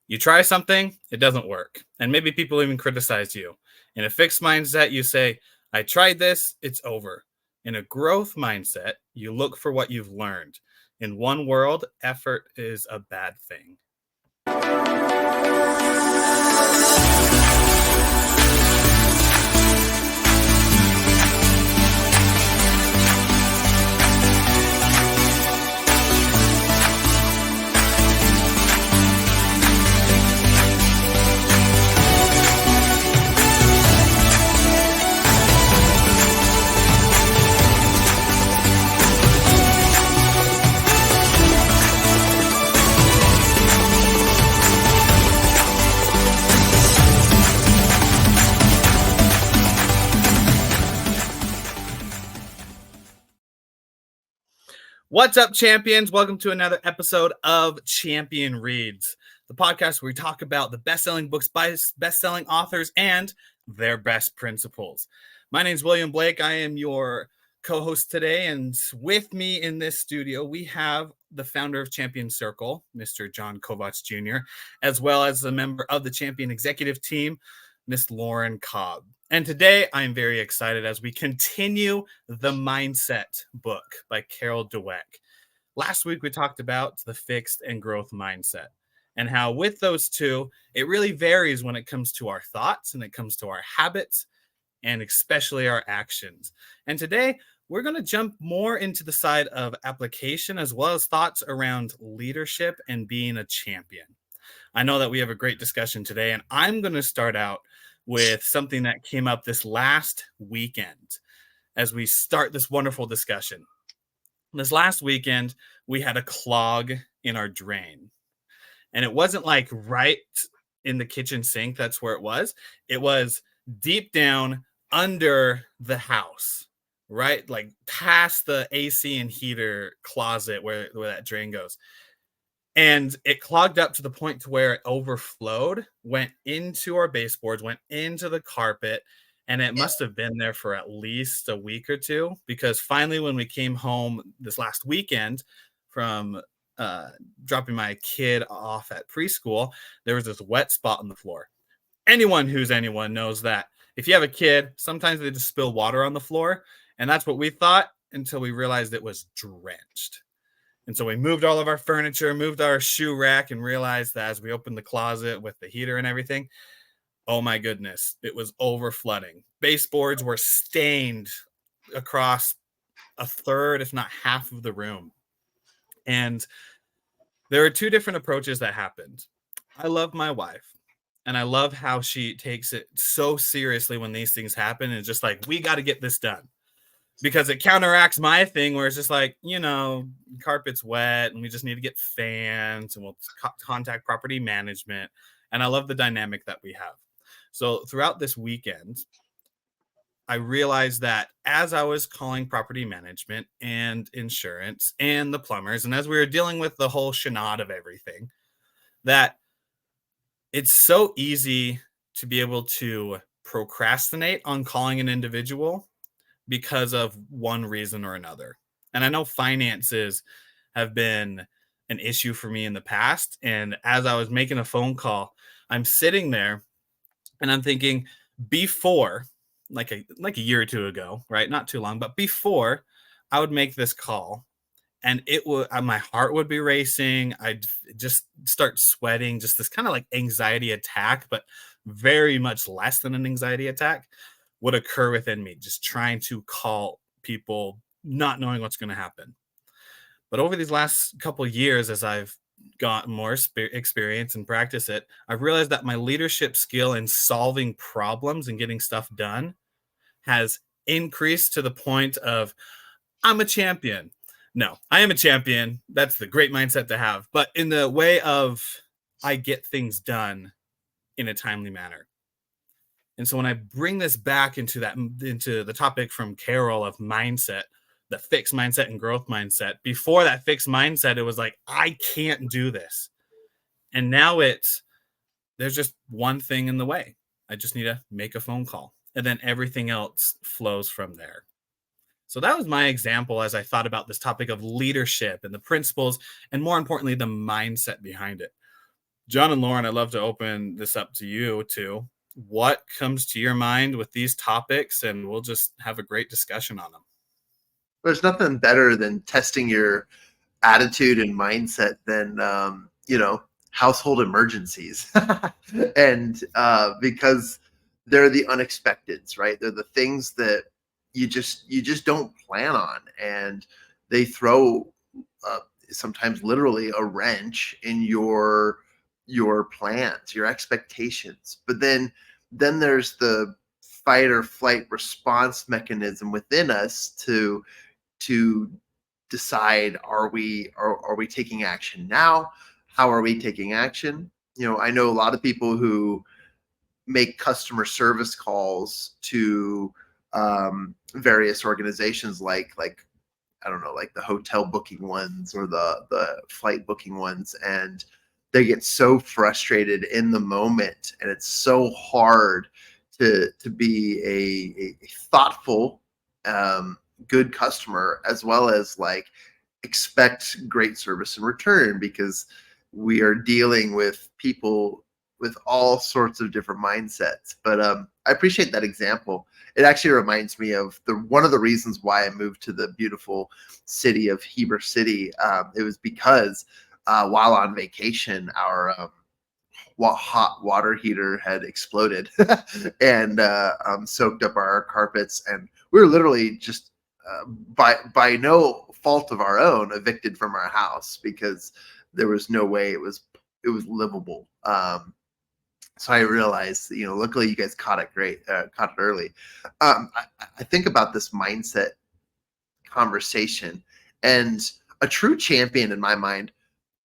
You try something, it doesn't work. And maybe people even criticize you. In a fixed mindset, you say, I tried this, it's over. In a growth mindset, you look for what you've learned. In one world, effort is a bad thing. What's up, champions? Welcome to another episode of Champion Reads, the podcast where we talk about the best-selling books by best-selling authors and their best principles. My name is William Blake. I am your co-host today, and with me in this studio, we have the founder of Champion Circle, Mr. John Kovacs Jr., as well as a member of the Champion executive team, Miss Lauren Cobb. And today I'm very excited as we continue the Mindset book by Carol Dweck. Last week we talked about the fixed and growth mindset and how with those two, it really varies when it comes to our thoughts and it comes to our habits and especially our actions. And today we're going to jump more into the side of application as well as thoughts around leadership and being a champion. I know that we have a great discussion today, and I'm going to start out with something that came up this last weekend as we start this wonderful discussion. This last weekend, we had a clog in our drain. And it wasn't like right in the kitchen sink, that's where it was. It was deep down under the house, right? Like past the AC and heater closet where that drain goes. And it clogged up to the point to where it overflowed, went into our baseboards, went into the carpet, and it must have been there for at least a week or two, because finally when we came home this last weekend from dropping my kid off at preschool, there was this wet spot on the floor. Anyone knows that if you have a kid, sometimes they just spill water on the floor, and that's what we thought until we realized it was drenched. And so we moved all of our furniture, moved our shoe rack, and realized that as we opened the closet with the heater and everything, oh my goodness, it was over flooding. Baseboards were stained across a third, if not half of the room. And there are two different approaches that happened. I love my wife, and I love how she takes it so seriously when these things happen. And it's just like, we got to get this done. Because it counteracts my thing where it's just like, carpet's wet and we just need to get fans and we'll contact property management. And I love the dynamic that we have. So throughout this weekend, I realized that as I was calling property management and insurance and the plumbers, and as we were dealing with the whole shenanigans of everything, that it's so easy to be able to procrastinate on calling an individual because of one reason or another. And I know finances have been an issue for me in the past. And as I was making a phone call, I'm sitting there and I'm thinking before, like a year or two ago, right? Not too long, but before I would make this call and my heart would be racing. I'd just start sweating, just this kind of like anxiety attack, but very much less than an anxiety attack would occur within me, just trying to call people, not knowing what's going to happen. But over these last couple of years, as I've gotten more experience and practice it, I've realized that my leadership skill in solving problems and getting stuff done has increased to the point of I'm a champion. No, I am a champion. That's the great mindset to have. But in the way of I get things done in a timely manner. And so when I bring this back into the topic from Carol of mindset, the fixed mindset and growth mindset, before that fixed mindset, it was like, I can't do this. And now there's just one thing in the way. I just need to make a phone call. And then everything else flows from there. So that was my example as I thought about this topic of leadership and the principles, and more importantly, the mindset behind it. John and Lauren, I'd love to open this up to you too. What comes to your mind with these topics, and we'll just have a great discussion on them. There's nothing better than testing your attitude and mindset than household emergencies, and because they're the unexpecteds, right? They're the things that you just don't plan on, and they throw uh, sometimes literally a wrench in your plans, your expectations. But then there's the fight or flight response mechanism within us to decide, are we taking action now? How are we taking action? I know a lot of people who make customer service calls to various organizations, like I don't know, like the hotel booking ones or the flight booking ones, and they get so frustrated in the moment, and it's so hard to be a thoughtful, good customer, as well as like expect great service in return, because we are dealing with people with all sorts of different mindsets. But I appreciate that example. It actually reminds me of one of the reasons why I moved to the beautiful city of Heber City. It was because while on vacation, our hot water heater had exploded and soaked up our carpets, and we were literally just by no fault of our own evicted from our house, because there was no way it was livable. So I realized, luckily you guys caught it early. I think about this mindset conversation, and a true champion in my mind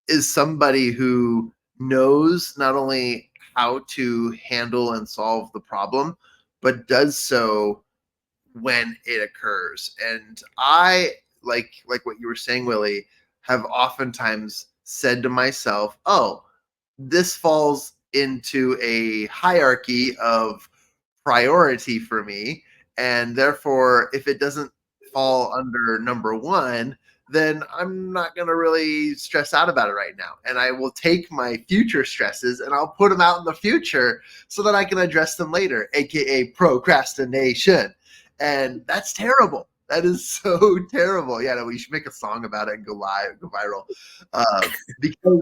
is somebody who knows not only how to handle and solve the problem, but does so when it occurs. And I, like what you were saying, Willie, have oftentimes said to myself, "Oh, this falls into a hierarchy of priority for me, and therefore, if it doesn't fall under number one, then I'm not going to really stress out about it right now. And I will take my future stresses and I'll put them out in the future so that I can address them later, aka procrastination." And that's terrible. That is so terrible. Yeah, no, we should make a song about it and go viral, because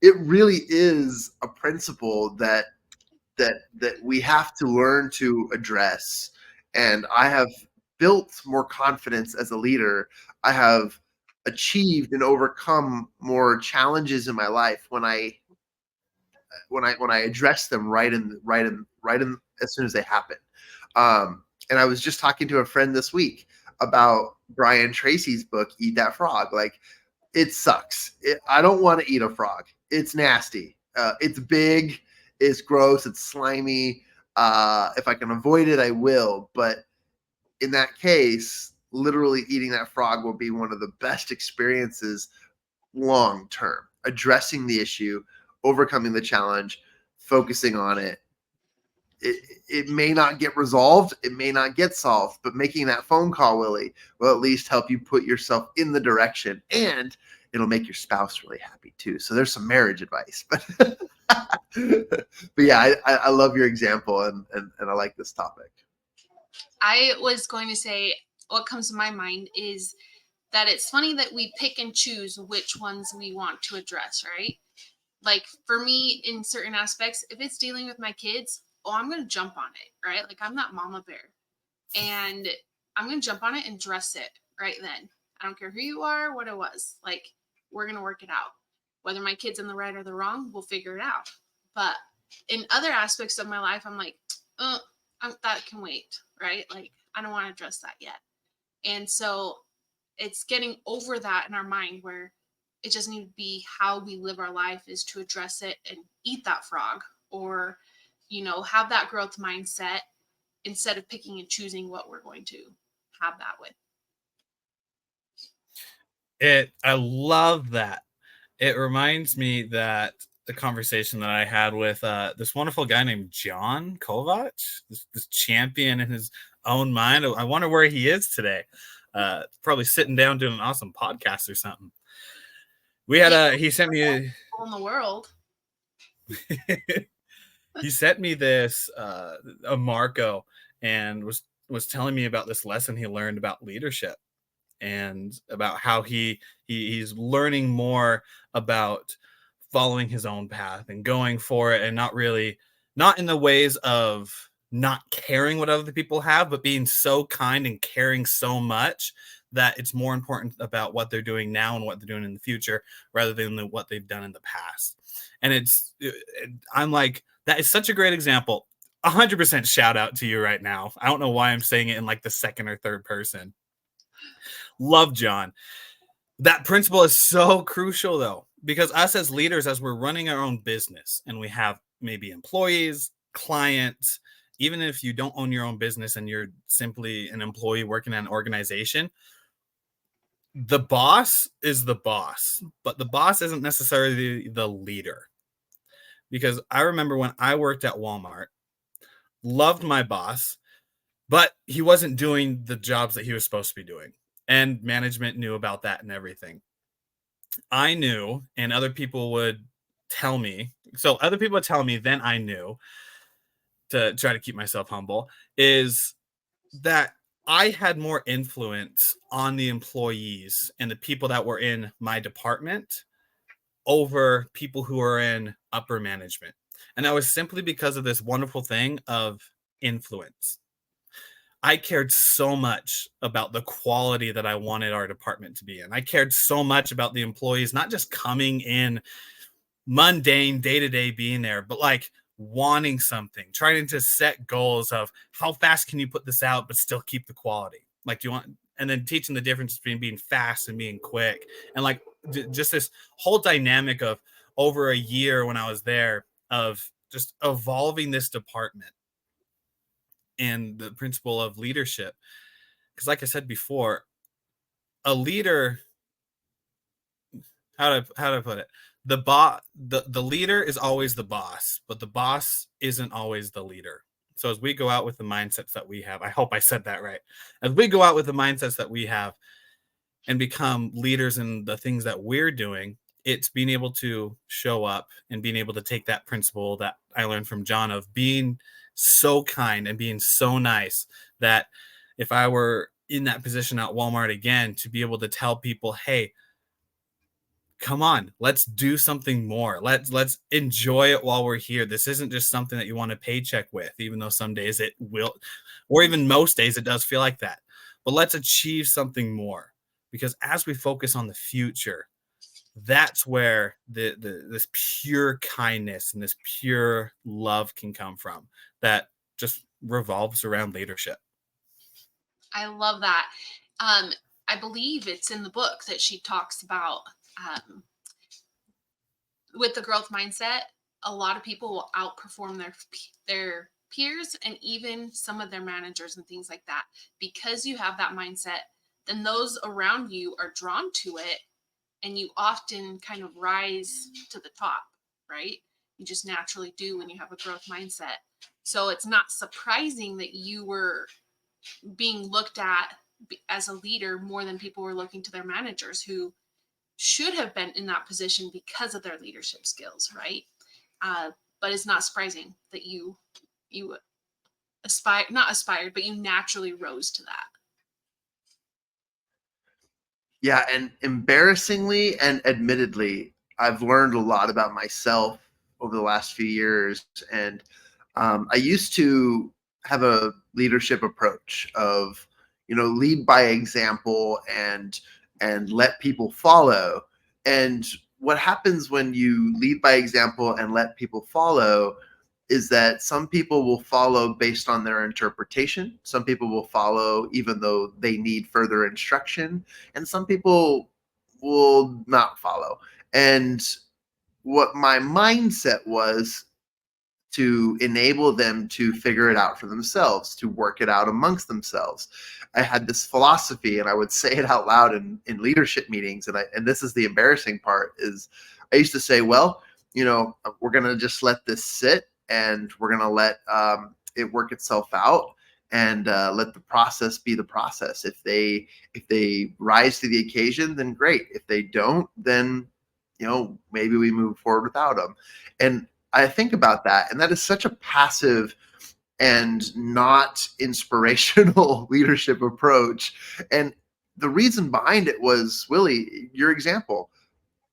it really is a principle that we have to learn to address. And I have built more confidence as a leader. I have achieved and overcome more challenges in my life when I address them right in as soon as they happen. And I was just talking to a friend this week about Brian Tracy's book, Eat That Frog. Like, it sucks. I don't want to eat a frog. It's nasty. It's big. It's gross. It's slimy. If I can avoid it, I will. But in that case, literally eating that frog will be one of the best experiences long term. Addressing the issue, overcoming the challenge, focusing on it. It may not get resolved, it may not get solved, but making that phone call, Willie, will at least help you put yourself in the direction, and it'll make your spouse really happy too. So there's some marriage advice. But yeah, I love your example, and I like this topic. I was going to say, what comes to my mind is that it's funny that we pick and choose which ones we want to address, right? Like for me, in certain aspects, if it's dealing with my kids, I'm going to jump on it, right? Like I'm that mama bear, and I'm going to jump on it and address it right then. I don't care who you are, what it was. Like, we're going to work it out. Whether my kid's in the right or the wrong, we'll figure it out. But in other aspects of my life, I'm like, that can wait, right? Like, I don't want to address that yet. And so it's getting over that in our mind, where it just needs to be how we live our life is to address it and eat that frog, or, have that growth mindset instead of picking and choosing what we're going to have that with. I love that. It reminds me that the conversation that I had with this wonderful guy named John Kovac, this champion in his own mind. I wonder where he is today. Probably sitting down doing an awesome podcast or something. He sent me in the world. He sent me this a Marco, and was telling me about this lesson he learned about leadership, and about how he's learning more about following his own path and going for it, and not in the ways of not caring what other people have, but being so kind and caring so much that it's more important about what they're doing now and what they're doing in the future rather than what they've done in the past. And I'm like, that is such a great example. 100% shout out to you right now. I don't know why I'm saying it in like the second or third person. Love John. That principle is so crucial though, because us as leaders, as we're running our own business and we have maybe employees, clients, even if you don't own your own business and you're simply an employee working at an organization, the boss is the boss, but the boss isn't necessarily the leader. Because I remember when I worked at Walmart, loved my boss, but he wasn't doing the jobs that he was supposed to be doing. And management knew about that and everything. I knew, and other people would tell me. So other people would tell me, then I knew, to try to keep myself humble, is that I had more influence on the employees and the people that were in my department over people who are in upper management. And that was simply because of this wonderful thing of influence. I cared so much about the quality that I wanted our department to be in. I cared so much about the employees, not just coming in mundane day-to-day being there, but like wanting something, trying to set goals of how fast can you put this out, but still keep the quality. Like, do you want, and then teaching the difference between being fast and being quick. And like just this whole dynamic of over a year when I was there of just evolving this department and the principle of leadership. Because like I said before, a leader, how do I put it? The leader is always the boss, but the boss isn't always the leader. So as we go out with the mindsets that we have, I hope I said that right. As we go out with the mindsets that we have and become leaders in the things that we're doing, it's being able to show up and being able to take that principle that I learned from John of being so kind and being so nice, that if I were in that position at Walmart again, to be able to tell people, hey, come on, let's do something more. Let's enjoy it while we're here. This isn't just something that you want a paycheck with, even though some days it will, or even most days it does feel like that. But let's achieve something more, because as we focus on the future, that's where this pure kindness and this pure love can come from, that just revolves around leadership. I love that. I believe it's in the book that she talks about, with the growth mindset, a lot of people will outperform their peers and even some of their managers and things like that. Because you have that mindset, then those around you are drawn to it, and you often kind of rise to the top, right? You just naturally do when you have a growth mindset. So it's not surprising that you were being looked at as a leader more than people were looking to their managers, who should have been in that position because of their leadership skills, right? But it's not surprising that you not aspired, but you naturally rose to that. Yeah, and embarrassingly and admittedly, I've learned a lot about myself over the last few years. And I used to have a leadership approach of, lead by example and let people follow. And what happens when you lead by example and let people follow is that some people will follow based on their interpretation. Some people will follow even though they need further instruction, and some people will not follow. And what my mindset was to enable them to figure it out for themselves, to work it out amongst themselves. I had this philosophy, and I would say it out loud in leadership meetings. And this is the embarrassing part, is I used to say, well, we're going to just let this sit, and we're going to let it work itself out, and let the process be the process. If they rise to the occasion, then great. If they don't, then maybe we move forward without them. And I think about that, and that is such a passive and not inspirational leadership approach. And the reason behind it was, Willie, your example.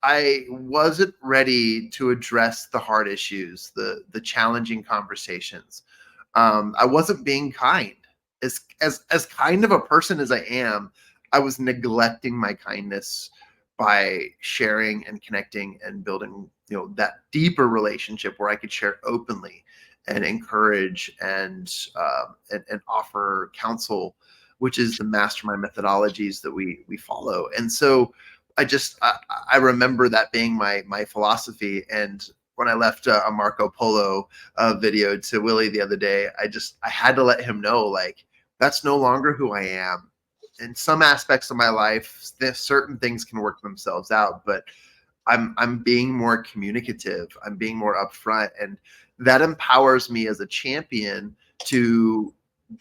I wasn't ready to address the hard issues, the challenging conversations. I wasn't being kind. As kind of a person as I am, I was neglecting my kindness by sharing and connecting and building, that deeper relationship where I could share openly and encourage and offer counsel, which is the mastermind methodologies that we follow. And so I remember that being my philosophy. And when I left a Marco Polo video to Willie the other day, I had to let him know, like, that's no longer who I am. In some aspects of my life, certain things can work themselves out, but I'm being more communicative. I'm being more upfront, and that empowers me as a champion to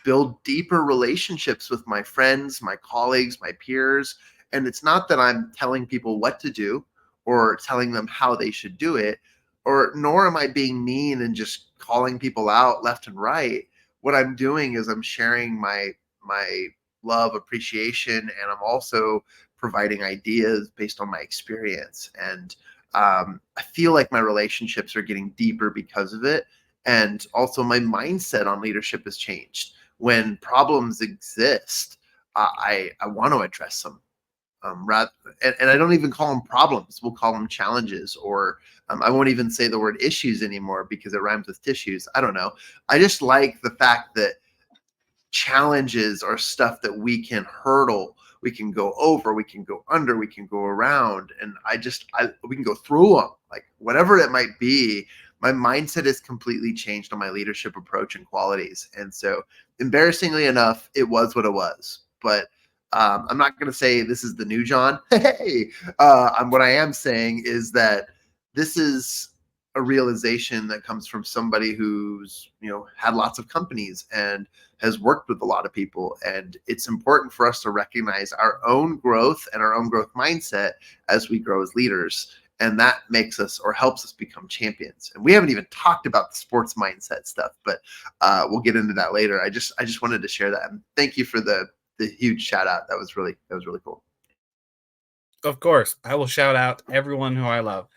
build deeper relationships with my friends, my colleagues, my peers. And it's not that I'm telling people what to do or telling them how they should do it, or nor am I being mean and just calling people out left and right. What I'm doing is I'm sharing my love, appreciation, and I'm also providing ideas based on my experience. And I feel like my relationships are getting deeper because of it. And also my mindset on leadership has changed. When problems exist, I want to address them. Rather, and I don't even call them problems. We'll call them challenges, or I won't even say the word issues anymore because it rhymes with tissues. I don't know. I just like the fact that challenges are stuff that we can hurdle, we can go over, we can go under, we can go around, and we can go through them, like whatever it might be. My mindset has completely changed on my leadership approach and qualities. And so, embarrassingly enough, it was what it was. But I'm not going to say this is the new John. Hey, what I am saying is that this is a realization that comes from somebody who's had lots of companies and has worked with a lot of people. And it's important for us to recognize our own growth and our own growth mindset as we grow as leaders. And that makes us, or helps us, become champions. And we haven't even talked about the sports mindset stuff, but we'll get into that later. I just wanted to share that. And thank you for the huge shout out. That was really cool. Of course, I will shout out everyone who I love.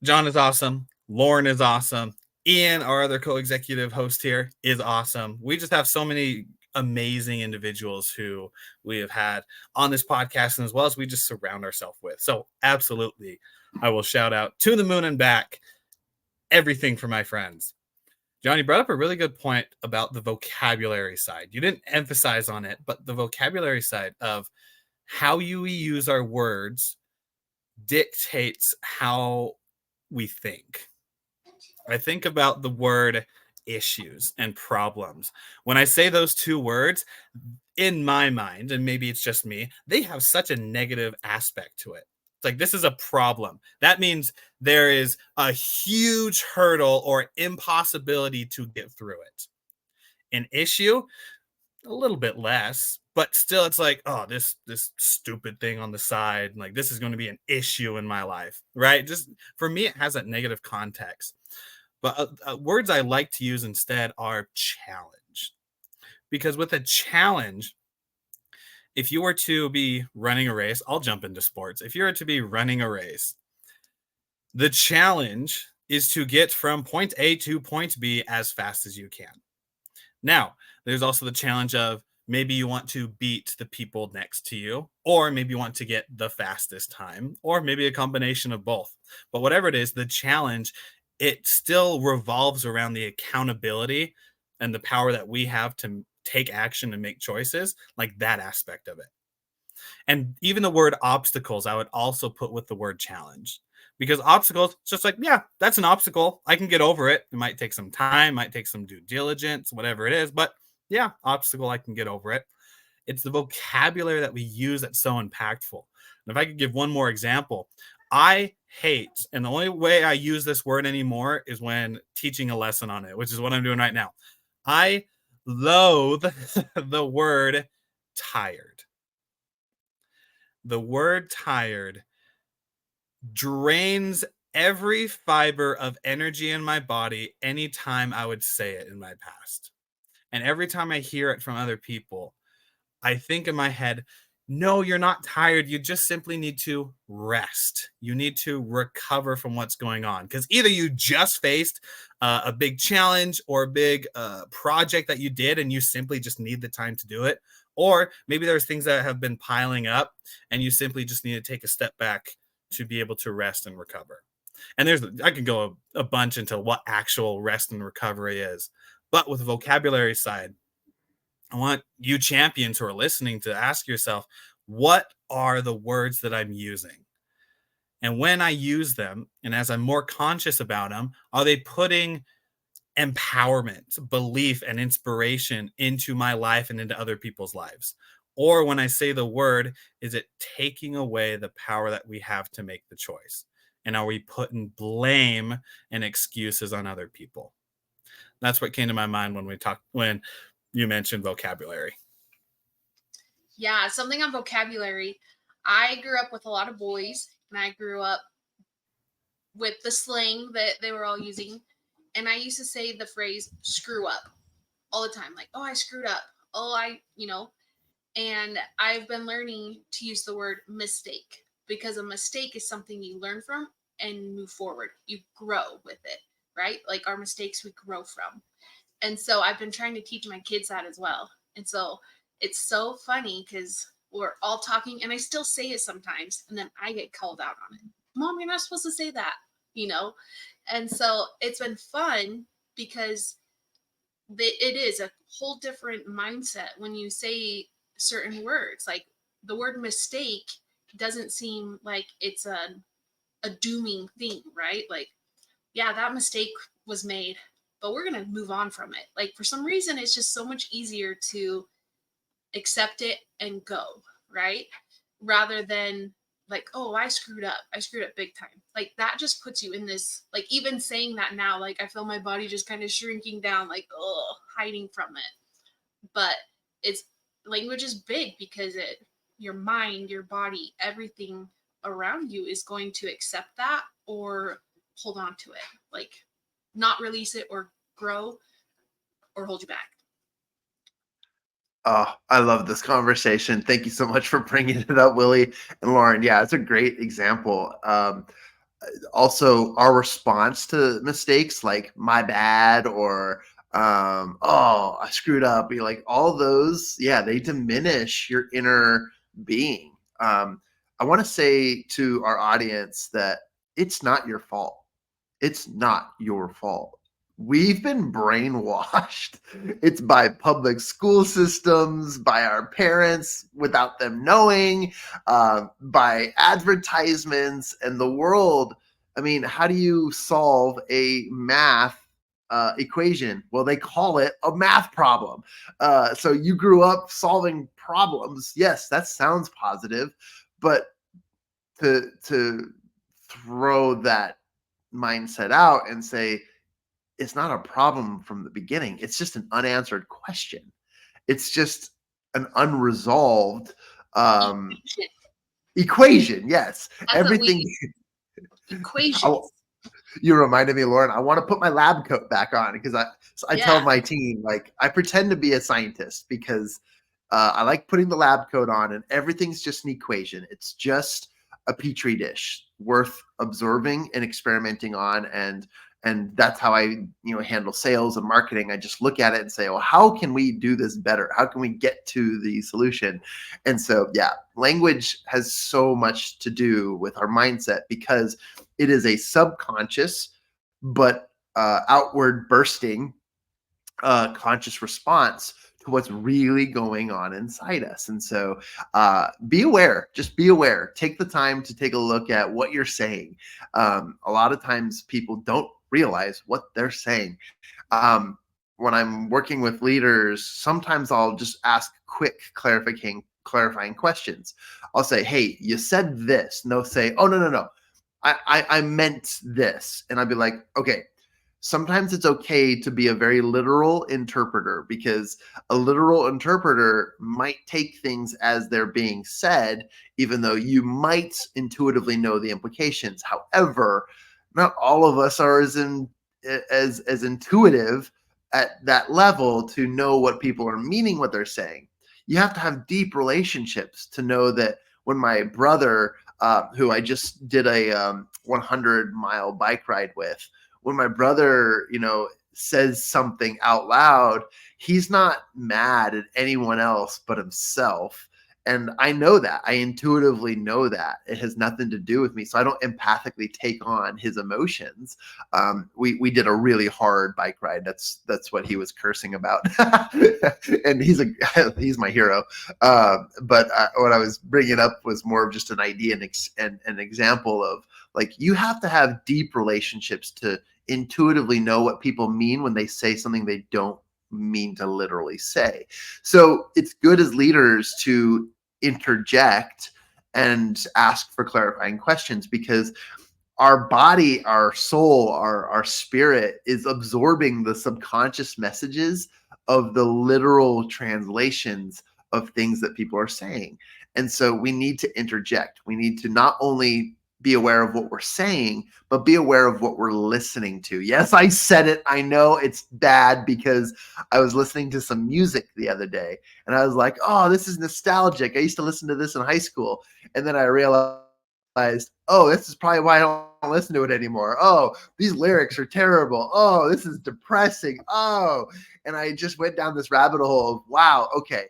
John is awesome. Lauren is awesome. Ian, our other co-executive host here, is awesome. We just have so many amazing individuals who we have had on this podcast, and as well as we just surround ourselves with. So absolutely, I will shout out to the moon and back, everything for my friends. Johnny brought up a really good point about the vocabulary side. You didn't emphasize on it, but the vocabulary side of how we use our words dictates how we think. I think about the word issues and problems. When I say those two words, in my mind, and maybe it's just me, they have such a negative aspect to it. It's like, this is a problem. That means there is a huge hurdle or impossibility to get through it. An issue, a little bit less, but still it's like, oh, this stupid thing on the side, like this is going to be an issue in my life, right? Just for me, it has that negative context. But words I like to use instead are challenge. Because with a challenge, if you were to be running a race, I'll jump into sports. If you were to be running a race, the challenge is to get from point A to point B as fast as you can. Now, there's also the challenge of maybe you want to beat the people next to you, or maybe you want to get the fastest time, or maybe a combination of both. But whatever it is, the challenge, it still revolves around the accountability and the power that we have to take action and make choices, like that aspect of it. And even the word obstacles, I would also put with the word challenge. Because obstacles, it's just like, yeah, that's an obstacle. I can get over it. It might take some time, might take some due diligence, whatever it is. But yeah, obstacle, I can get over it. It's the vocabulary that we use that's so impactful. And if I could give one more example, I hate, and the only way I use this word anymore is when teaching a lesson on it, which is what I'm doing right now. I loathe the word tired. The word tired drains every fiber of energy in my body anytime I would say it in my past. And every time I hear it from other people, I think in my head, no, you're not tired. You just simply need to rest. You need to recover from what's going on. Because either you just faced a big challenge or a big project that you did and you simply just need the time to do it. Or maybe there's things that have been piling up and you simply just need to take a step back to be able to rest and recover. And I can go a bunch into what actual rest and recovery is. But with the vocabulary side, I want you champions who are listening to ask yourself, what are the words that I'm using? And when I use them, and as I'm more conscious about them, are they putting empowerment, belief, and inspiration into my life and into other people's lives? Or when I say the word, is it taking away the power that we have to make the choice? And are we putting blame and excuses on other people? That's what came to my mind when you mentioned vocabulary. Yeah, something on vocabulary. I grew up with a lot of boys, and I grew up with the slang that they were all using. And I used to say the phrase screw up all the time. Like, oh, I screwed up. Oh, and I've been learning to use the word mistake, because a mistake is something you learn from and move forward. You grow with it, right? Like our mistakes we grow from. And so I've been trying to teach my kids that as well. And so it's so funny because we're all talking and I still say it sometimes. And then I get called out on it. Mom, you're not supposed to say that, you know? And so it's been fun because it is a whole different mindset when you say certain words. Like the word mistake doesn't seem like it's a dooming thing, right? Like, yeah, that mistake was made, but we're going to move on from it. Like for some reason, it's just so much easier to accept it and go, right? Rather than like, oh, I screwed up big time. Like that just puts you in this, like even saying that now, like I feel my body just kind of shrinking down, like, oh, hiding from it. But it's language is big because your mind, your body, everything around you is going to accept that or hold on to it, like not release it or grow or hold you back. Oh, I love this conversation. Thank you so much for bringing it up, Willie and Lauren. Yeah, it's a great example. Also, our response to mistakes like my bad or oh, I screwed up, like all those, yeah, they diminish your inner being. I want to say to our audience that it's not your fault. It's not your fault. We've been brainwashed. It's by public school systems, by our parents without them knowing, by advertisements and the world. I mean, how do you solve a math equation? Well, they call it a math problem. So you grew up solving problems. Yes, that sounds positive, but to throw that mindset out and say it's not a problem from the beginning. It's just an unanswered question. It's just an unresolved equation. Yes, That's everything. Equations. You reminded me, Lauren. I want to put my lab coat back on because I tell my team, like, I pretend to be a scientist because I like putting the lab coat on and everything's just an equation. It's just a petri dish worth observing and experimenting on, and that's how I handle sales and marketing. I just look at it and say, well, how can we do this better? How can we get to the solution? And so, yeah, language has so much to do with our mindset because it is a subconscious but outward bursting conscious response to what's really going on inside us. And so be aware, just be aware. Take the time to take a look at what you're saying. A lot of times people don't realize what they're saying. When I'm working with leaders, sometimes I'll just ask quick clarifying questions. I'll say, hey, you said this. And they'll say, oh, no. I meant this. And I'd be like, okay, sometimes it's okay to be a very literal interpreter because a literal interpreter might take things as they're being said, even though you might intuitively know the implications. However, not all of us are as intuitive at that level to know what people are meaning what they're saying. You have to have deep relationships to know that when my brother, who I just did a 100-mile bike ride with, when my brother, says something out loud, he's not mad at anyone else but himself. And I know that. I intuitively know that. It has nothing to do with me. So I don't empathically take on his emotions. We did a really hard bike ride. That's what he was cursing about. And he's my hero. But what I was bringing up was more of just an idea and an example of, like, you have to have deep relationships to intuitively know what people mean when they say something they don't mean to literally say. So it's good as leaders to interject and ask for clarifying questions, because our body, our soul, our spirit is absorbing the subconscious messages of the literal translations of things that people are saying. And so we need to interject. We need to not only be aware of what we're saying, but be aware of what we're listening to. Yes, I said it. I know it's bad, because I was listening to some music the other day and I was like, oh, this is nostalgic. I used to listen to this in high school. And then I realized, oh, this is probably why I don't listen to it anymore. Oh, these lyrics are terrible. Oh, this is depressing. Oh, and I just went down this rabbit hole of, wow, okay,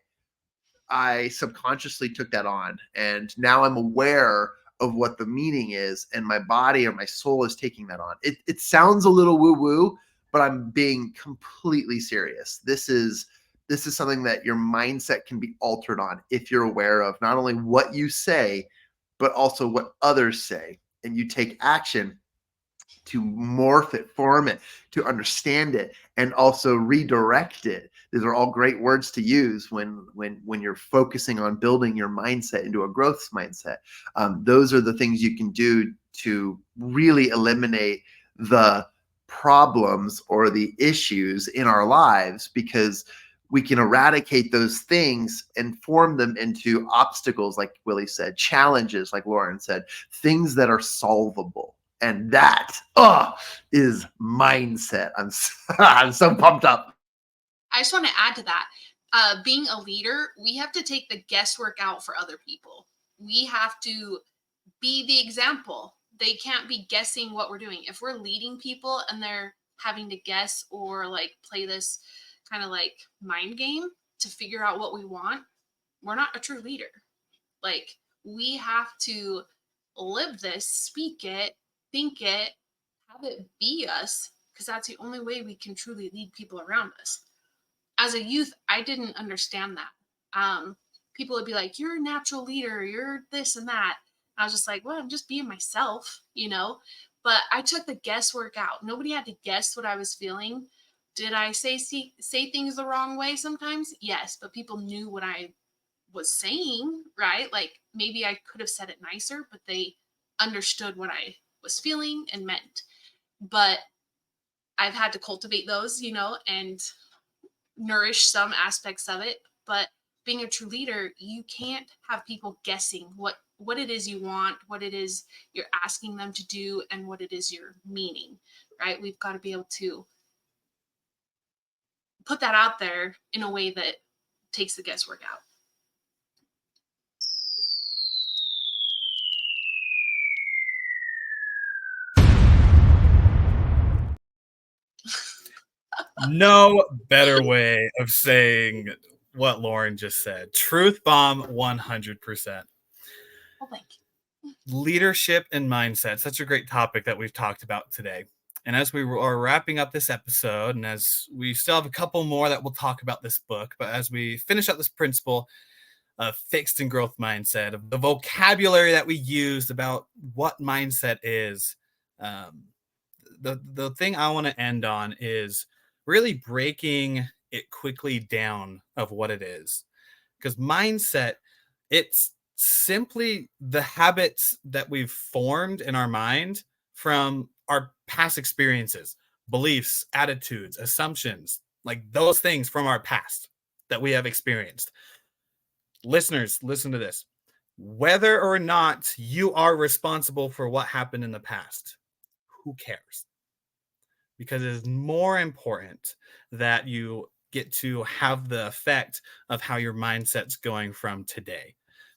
I subconsciously took that on, and now I'm aware of what the meaning is, and my body or my soul is taking that on. It sounds a little woo-woo, but I'm being completely serious. This is something that your mindset can be altered on if you're aware of not only what you say, but also what others say, and you take action to morph it, form it, to understand it, and also redirect it. These are all great words to use when you're focusing on building your mindset into a growth mindset. Those are the things you can do to really eliminate the problems or the issues in our lives, because we can eradicate those things and form them into obstacles, like Willie said, challenges, like Lauren said, things that are solvable. And that is mindset. I'm so pumped up. I just want to add to that. Being a leader, we have to take the guesswork out for other people. We have to be the example. They can't be guessing what we're doing. If we're leading people and they're having to guess or like play this kind of like mind game to figure out what we want, we're not a true leader. Like, we have to live this, speak it, think it, have it be us, because that's the only way we can truly lead people around us. As a youth, I didn't understand that. People would be like, you're a natural leader, you're this and that. I was just like, well, I'm just being myself, But I took the guesswork out. Nobody had to guess what I was feeling. Did I say things the wrong way sometimes? Yes, but people knew what I was saying, right? Like, maybe I could have said it nicer, but they understood what I was feeling and meant. But I've had to cultivate those, and nourish some aspects of it. But being a true leader, you can't have people guessing what it is you want, what it is you're asking them to do, and what it is you're meaning, right? We've got to be able to put that out there in a way that takes the guesswork out. No better way of saying what Lauren just said. Truth bomb 100%. Oh, thank you. Leadership and mindset, such a great topic that we've talked about today. And as we are wrapping up this episode, and as we still have a couple more that we'll talk about this book, but as we finish up this principle of fixed and growth mindset, of the vocabulary that we used about what mindset is, the thing I want to end on is really breaking it quickly down of what it is. Because mindset, it's simply the habits that we've formed in our mind from our past experiences, beliefs, attitudes, assumptions, like those things from our past that we have experienced. Listeners, listen to this. Whether or not you are responsible for what happened in the past, who cares? Because it is more important that you get to have the effect of how your mindset's going from today.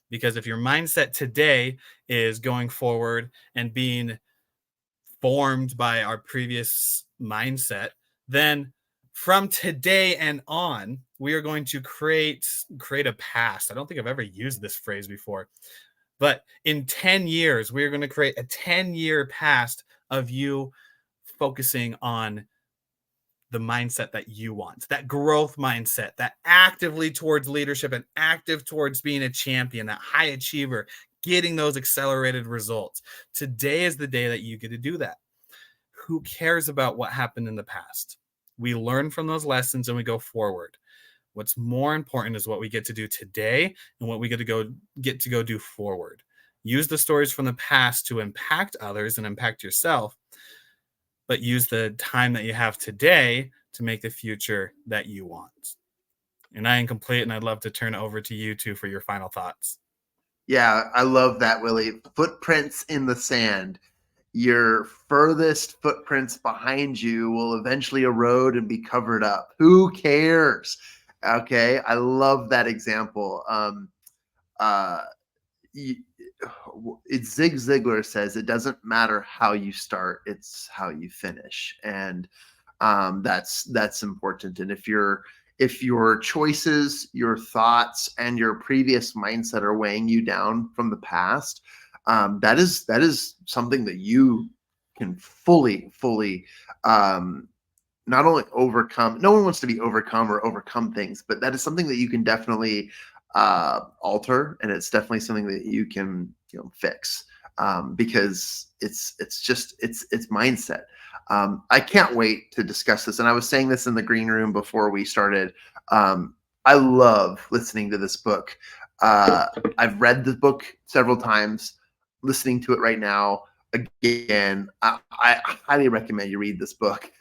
Because if your mindset today is going forward and being formed by our previous mindset, then from today and on, we are going to create a past. I don't think I've ever used this phrase before, but in 10 years, we are going to create a 10-year past of you focusing on the mindset that you want, that growth mindset, that actively towards leadership and active towards being a champion, that high achiever, getting those accelerated results. Today is the day that you get to do that. Who cares about what happened in the past? We learn from those lessons and we go forward. What's more important is what we get to do today and what we get to go do forward. Use the stories from the past to impact others and impact yourself, but use the time that you have today to make the future that you want. And I am complete, and I'd love to turn it over to you two for your final thoughts. Yeah, I love that, Willie. Footprints in the sand. Your furthest footprints behind you will eventually erode and be covered up. Who cares? Okay, I love that example. Zig Ziglar says it doesn't matter how you start, it's how you finish, and that's important. And if your choices, your thoughts, and your previous mindset are weighing you down from the past, that is something that you can fully not only overcome. No one wants to be overcome or overcome things, but that is something that you can definitely alter, and it's definitely something that you can fix, because it's mindset. I can't wait to discuss this, and I was saying this in the green room before we started. I love listening to this book. I've read the book several times. Listening to it right now again, I highly recommend you read this book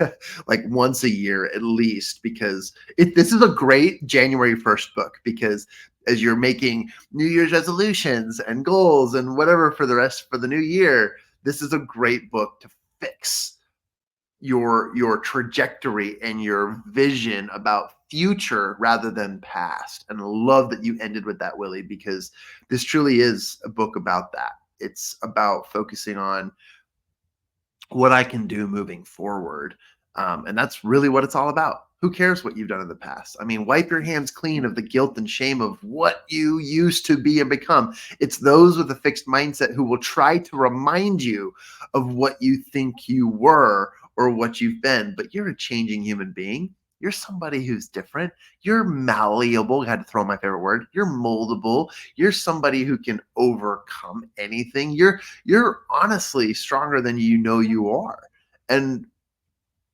like once a year at least, because this is a great January 1st book, because as you're making New Year's resolutions and goals and whatever for the new year, this is a great book to fix your trajectory and your vision about future rather than past. And I love that you ended with that, Willie, because this truly is a book about that. It's about focusing on what I can do moving forward. And that's really what it's all about. Who cares what you've done in the past? I mean, wipe your hands clean of the guilt and shame of what you used to be and become. It's those with a fixed mindset who will try to remind you of what you think you were or what you've been, but you're a changing human being. You're somebody who's different. You're malleable. I had to throw my favorite word. You're moldable. You're somebody who can overcome anything. You're honestly stronger than you are. And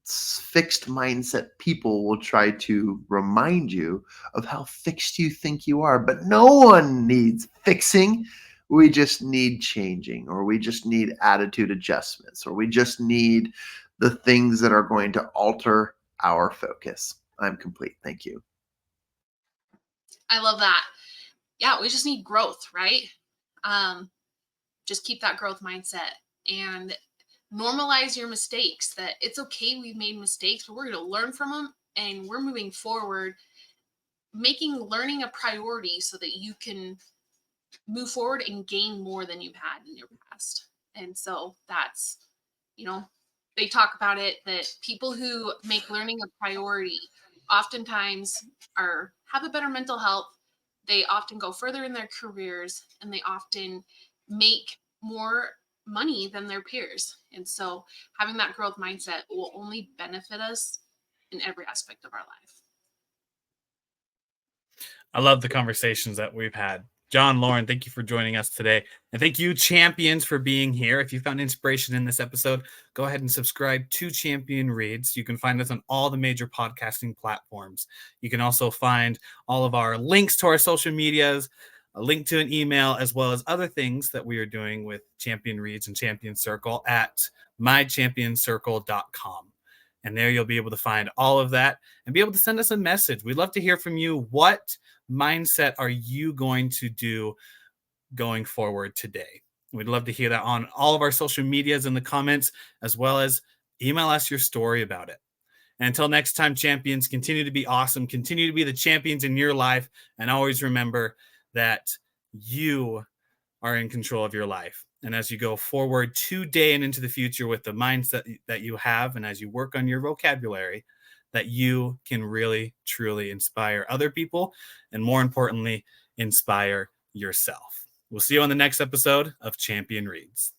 fixed mindset people will try to remind you of how fixed you think you are, but no one needs fixing. We just need changing, or we just need attitude adjustments, or we just need the things that are going to alter our focus. I'm complete. Thank you. I love that. Yeah, we just need growth, right? Just keep that growth mindset and normalize your mistakes, that it's okay, we've made mistakes, but we're going to learn from them and we're moving forward, making learning a priority so that you can move forward and gain more than you've had in your past. And so that's, they talk about it, that people who make learning a priority oftentimes have a better mental health. They often go further in their careers, and they often make more money than their peers. And so having that growth mindset will only benefit us in every aspect of our life. I love the conversations that we've had. John, Lauren, thank you for joining us today. And thank you, champions, for being here. If you found inspiration in this episode, go ahead and subscribe to Champion Reads. You can find us on all the major podcasting platforms. You can also find all of our links to our social medias, a link to an email, as well as other things that we are doing with Champion Reads and Champion Circle at mychampionscircle.com. And there you'll be able to find all of that and be able to send us a message. We'd love to hear from you. What mindset are you going to do going forward today? We'd love to hear that on all of our social medias in the comments, as well as email us your story about it. And until next time, champions, continue to be awesome. Continue to be the champions in your life. And always remember that you are in control of your life. And as you go forward today and into the future with the mindset that you have, and as you work on your vocabulary, that you can really, truly inspire other people, and more importantly, inspire yourself. We'll see you on the next episode of Champion Reads.